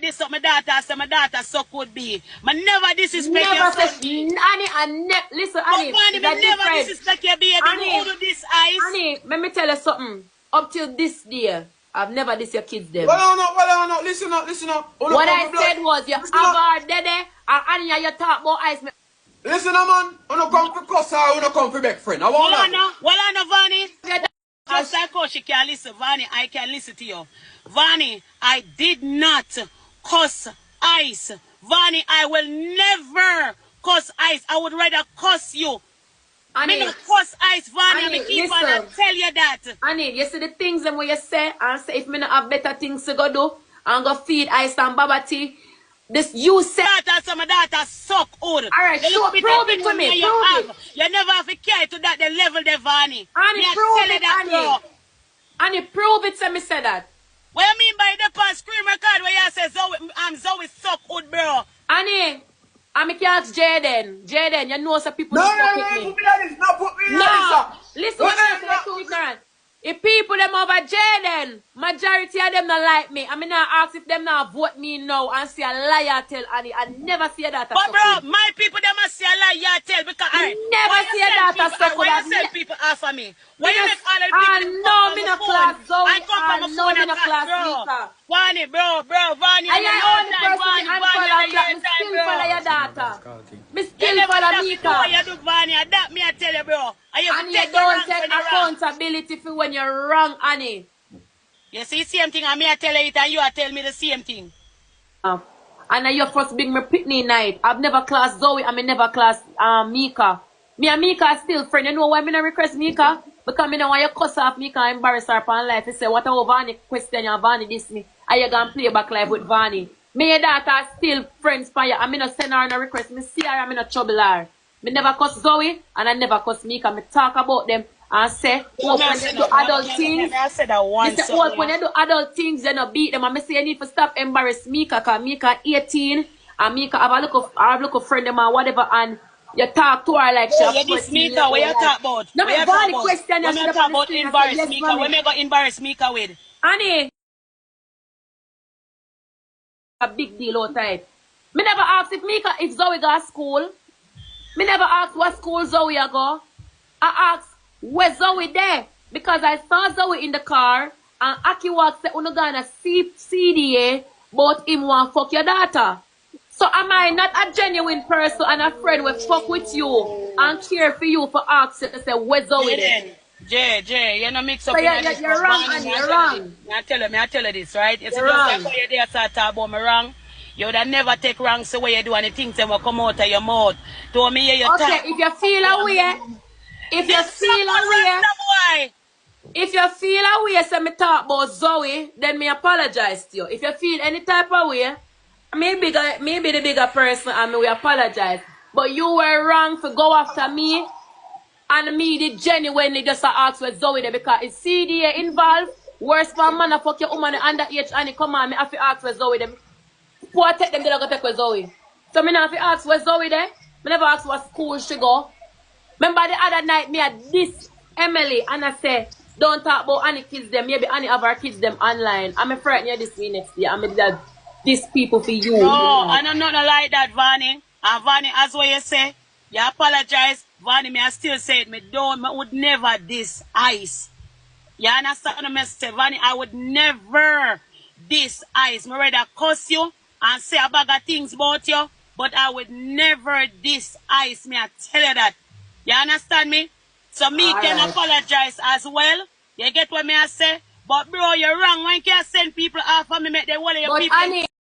this up my daughter, so my daughter so could be. I never disrespect never your son. Listen, But Annie, Vani, me never disrespect your baby. Who do this eyes? Annie, let me tell you something. Up till this day, I've never dissed your kids them. Well, no, listen up. What I said was, you have our dede, and Annie, you talk about eyes. Listen up, man. You don't come for cuss or you don't come for back friend. I want Well, I know, Vani. Just like how she can listen, Vani, I can listen to you. Vani, I did not cuss ice. Vani, I will never cuss ice. I would rather cuss you. Annie, me not cuss ice, Vani. Annie, I keep on and tell you that. Annie, you see the things them what you say, and say if me not have better things to go do, and go feed ice and baba tea. This you say my daughter suck old. Alright, so prove it to me. You never have to carry to that the level the Vani. Annie, prove it, Annie. Annie, prove it to me say that. What you mean by the pan scream record where you say Zoe suck old, bro? Annie, I make you ask Jaden. Jaden, you know some people don't fuck with me. Put me on this. No, put me on this. Listen what I say too ignorant. If people them over Jaden, majority of them not like me. I mean not ask if them not vote me now and say a liar tell Annie. I never see that. But bro, my people them must say a liar tell because I never see that. Why you send people after me? Why you make all the people know me not class Zoe. I come from a phone and class, bro. Vani, bro, Vani. I am the only person that unfollow that. Me still follow your daughter. Me still follow Mika. What you do, Vani? That me I tell you, bro. And you don't take accountability for when you're wrong, Annie. You see same thing and me I tell you it and you tell me the same thing. And you first bring me pitney night. I've never classed Zoe and me never classed Mika. Me and Mika are still friends. You know why me not request Mika? Because me don't want you cuss off Mika and embarrass her upon life. You say, what about Vani question you Vani this me? And you gonna play back life with Vani. Me and daughter are still friends for you. And me not send her no request. Me see her and me not trouble her. Me never cuss Zoe and I never cuss Mika. Me talk about them and say, oh, when they do adult things, I said that once. When they do adult things, they not beat them. And me say you need to stop embarrass Mika because Mika 18 and Mika have a look friend them and whatever and you talk to her like she you this Mika, what you talk about? No, me got the question. When you talk about embarrass Mika, when me go embarrass Mika with? Annie, a big deal outside. Me never asked if Zoe go to school. Me never asked what school Zoe go. I asked where Zoe there because I saw Zoe in the car and Aki was say uno gonna CDA but him want fuck your daughter. So am I not a genuine person and a friend will fuck with you and care for you for asking to say where Zoe there? Jay, you know mix up so in you're wrong and you're wrong. I tell you this, right? If you're you wrong. just like you start talk about me wrong, you would have never take wrong so way you do and the things that will come out of your mouth. To me hear you okay, talk. if you feel away, if you feel away, say me talk about Zoe, then me apologize to you. If you feel any type of way, maybe the bigger person and me we apologize. But you were wrong to go after me and me did genuinely just ask for Zoe there because it's CDA involved. Worse for a man fuck your woman underage and he come on me have to ask for Zoe there. Poor take them they go take with Zoe. So me not have to ask for Zoe there. Me never ask what school she go. Remember the other night me had this Emily and I say don't talk about Annie kids them. Maybe Annie have her kids them online. I'm afraid you this me next year. I'm that these people for you. No, I'm not like that, Vani. And Vani, as what you say, you apologize. Vani, me I still say it. Me would never diss ice. You understand what I say? Vani, I would never diss ice. Me rather cuss you and say a bag of things about you, but I would never diss ice. Me I tell you that. You understand me? So me can apologize as well. You get what me I say? But bro, you're wrong. When can I send people off for me make them one of your people?